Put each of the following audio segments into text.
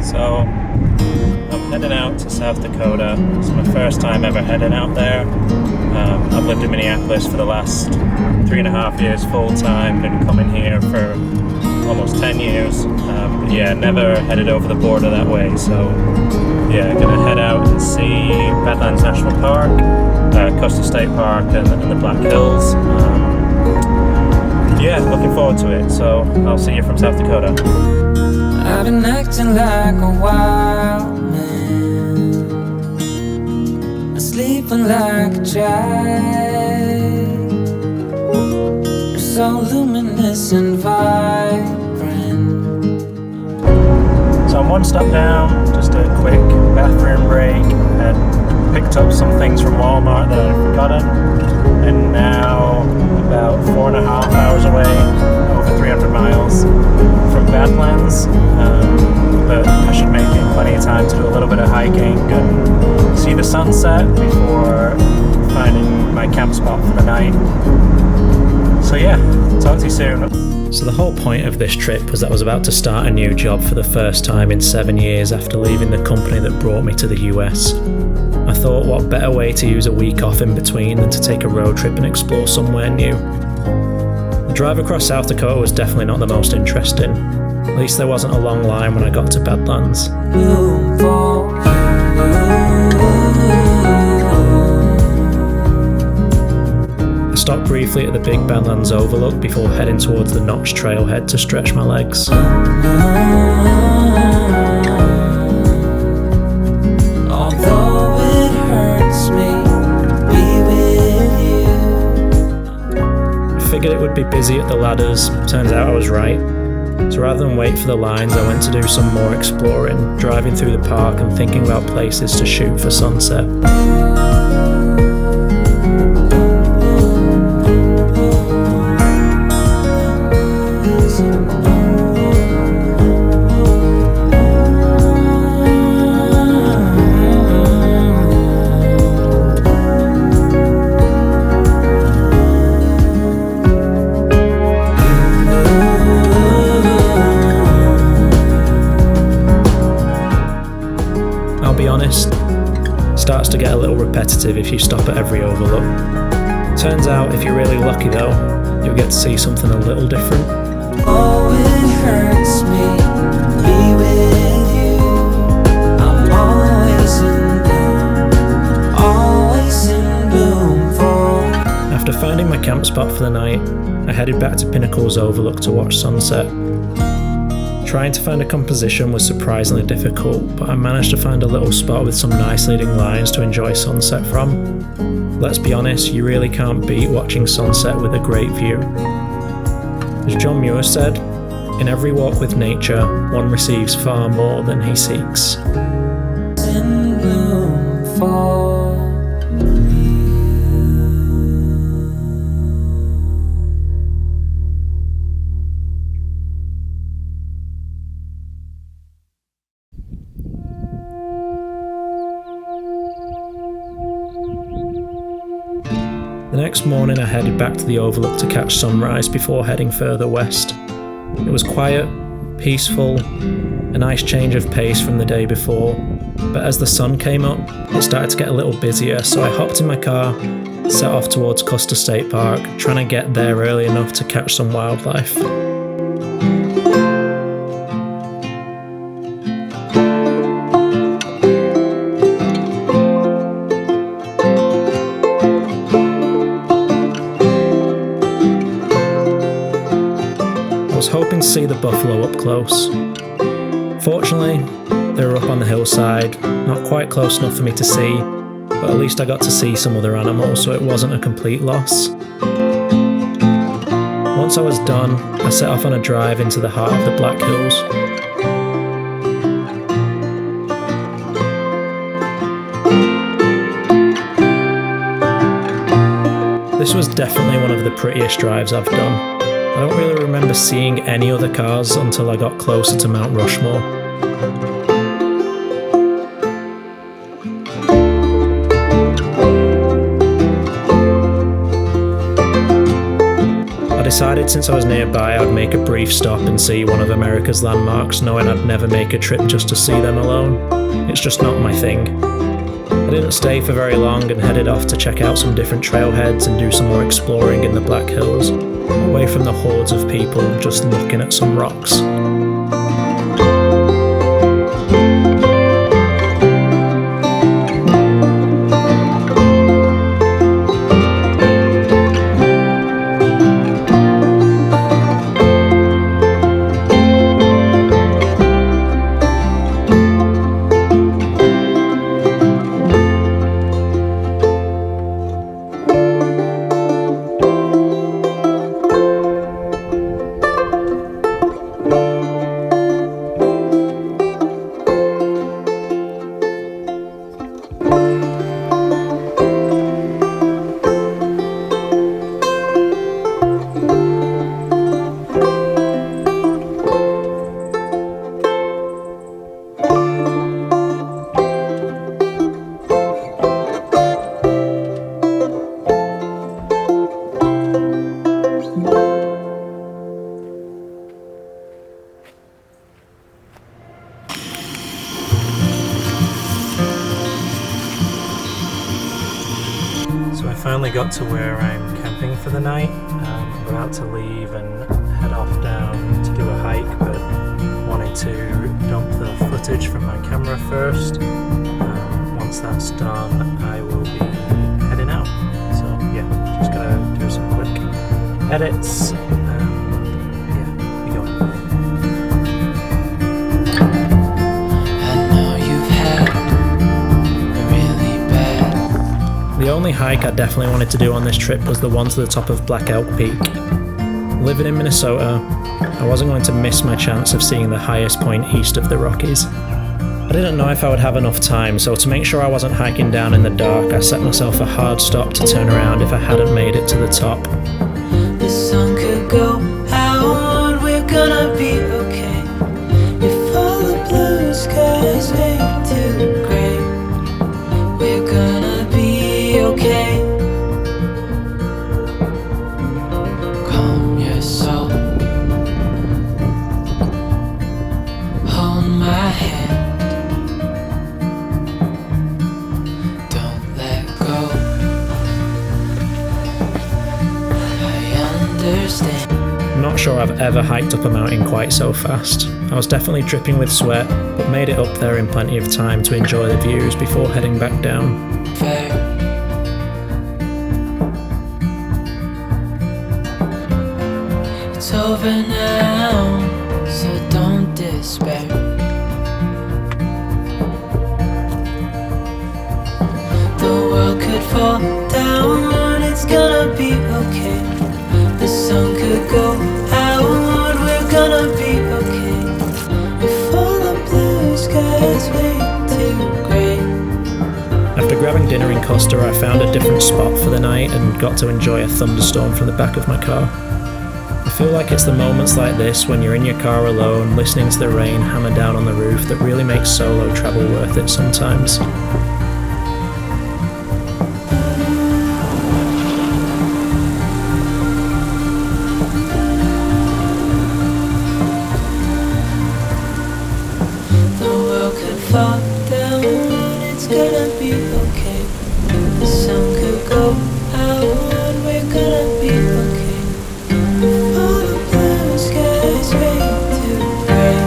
So I'm heading out to South Dakota. It's my first time ever heading out there. I've lived in Minneapolis for the last 3.5 years full time, been coming here for almost 10 years. But yeah, never headed over the border that way. So yeah, gonna head out and see Badlands National Park, Coastal State Park and the Black Hills. Yeah, looking forward to it. So I'll see you from South Dakota. I've been acting like a wild man, sleeping like a child. You're so luminous and vibrant. So I'm one stop down, just a quick bathroom break, and picked up some things from Walmart that I'd forgotten, and now about 4.5 hours away, over 300 miles from Badlands, but I should make it plenty of time to do a little bit of hiking and see the sunset before finding my camp spot for the night. So yeah, talk to you soon. So the whole point of this trip was that I was about to start a new job for the first time in 7 years after leaving the company that brought me to the US. I thought, what better way to use a week off in between than to take a road trip and explore somewhere new. The drive across South Dakota was definitely not the most interesting. At least there wasn't a long line when I got to Badlands. I stopped briefly at the big Badlands overlook before heading towards the Notch trailhead to stretch my legs. Figured it would be busy at the ladders. Turns out I was right. So rather than wait for the lines, I went to do some more exploring, driving through the park and thinking about places to shoot for sunset. Starts to get a little repetitive if you stop at every overlook. Turns out, if you're really lucky though, you'll get to see something a little different. Oh, it hurts me to be with you. I'm always in bloom for. After finding my camp spot for the night, I headed back to Pinnacle's overlook to watch sunset. Trying to find a composition was surprisingly difficult, but I managed to find a little spot with some nice leading lines to enjoy sunset from. Let's be honest, you really can't beat watching sunset with a great view. As John Muir said, in every walk with nature, one receives far more than he seeks. In bloom for. The next morning I headed back to the overlook to catch sunrise before heading further west. It was quiet, peaceful, a nice change of pace from the day before, but as the sun came up, it started to get a little busier, so I hopped in my car, set off towards Coastal State Park, trying to get there early enough to catch some wildlife. I was hoping to see the buffalo up close. Fortunately, they were up on the hillside, not quite close enough for me to see, but at least I got to see some other animals, so it wasn't a complete loss. Once I was done, I set off on a drive into the heart of the Black Hills. This was definitely one of the prettiest drives I've done. I don't really remember seeing any other cars until I got closer to Mount Rushmore. decided since I was nearby I'd make a brief stop and see one of America's landmarks, knowing I'd never make a trip just to see them alone. It's just not my thing. I didn't stay for very long and headed off to check out some different trailheads and do some more exploring in the Black Hills, away from the hordes of people just looking at some rocks. So I finally got to where I'm camping for the night. I'm about to leave and head off down to do a hike, but wanted to dump the footage from my camera first. Once that's done, I will be heading out. So yeah, just gonna do some quick edits and yeah, be going. The only hike I definitely wanted to do on this trip was the one to the top of Black Elk Peak. Living in Minnesota, I wasn't going to miss my chance of seeing the highest point east of the Rockies. I didn't know if I would have enough time, so to make sure I wasn't hiking down in the dark, I set myself a hard stop to turn around if I hadn't made it to the top. The sun could go out, we're gonna be okay. If all the blue skies fade to gray, we're gonna be okay. Calm your soul, hold my hand, don't let go. I understand. I'm not sure I've ever hiked up a mountain quite so fast. I was definitely dripping with sweat, but made it up there in plenty of time to enjoy the views before heading back down. Fair. It's over now, so don't despair. The world could fall down, it's gonna be okay. The sun could go out, we're gonna be okay. If all the blue skies fade to grey. After grabbing dinner in Costa, I found a different spot for the night and got to enjoy a thunderstorm from the back of my car. I feel like it's the moments like this when you're in your car alone, listening to the rain hammer down on the roof, that really makes solo travel worth it sometimes. The world could fall down, it's gonna be okay. The sun could go out, we're gonna be okay. If all the blue skies fade to grey,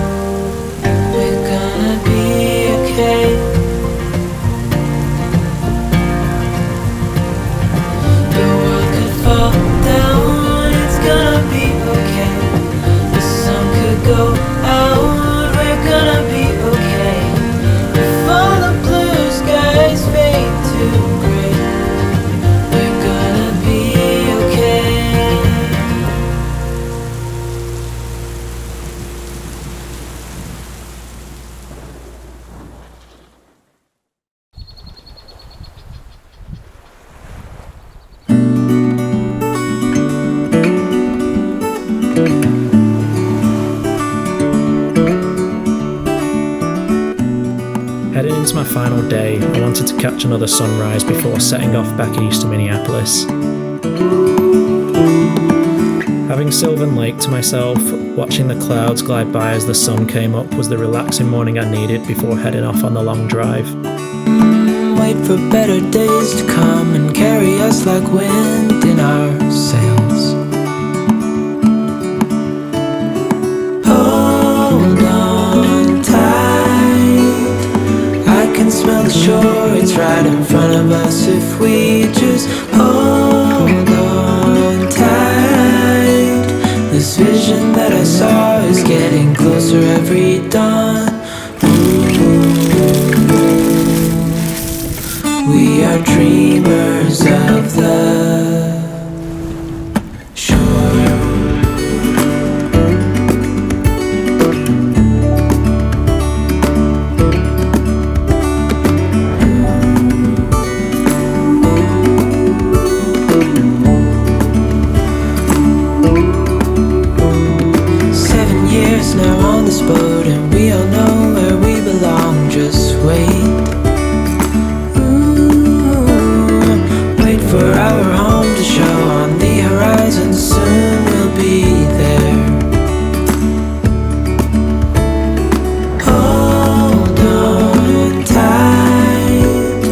we're gonna be okay. The world could fall down, it's gonna be okay. The sun could go out, we're gonna be okay. If all the blue skies fade to grey, we're gonna be okay. Heading into my final day, I wanted to catch another sunrise before setting off back east to Minneapolis. Having Sylvan Lake to myself, watching the clouds glide by as the sun came up was the relaxing morning I needed before heading off on the long drive. Wait for better days to come and carry us like wind in our sails. Hold on tight, I can smell the shore, it's right in front of us if we just hold on tight. This vision that I saw is getting closer every dawn. We are dreamers of the shore. 7 years now on this boat, and we all know where we belong. Just wait. For our home to show on the horizon, soon we'll be there. Hold on tight,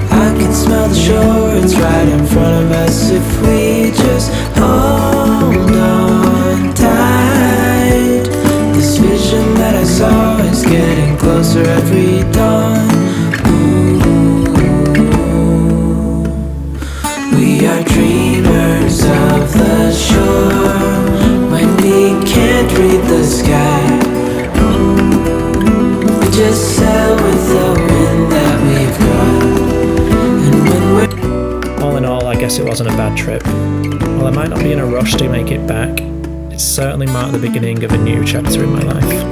I can smell the shore, it's right in front of us if we just hold on tight. This vision that I saw is getting closer every dawn. We are dreamers of the shore. When we can't read the sky, we just sail with the wind that we've got. And when we're All in all, I guess it wasn't a bad trip. While I might not be in a rush to make it back, it certainly marked the beginning of a new chapter in my life.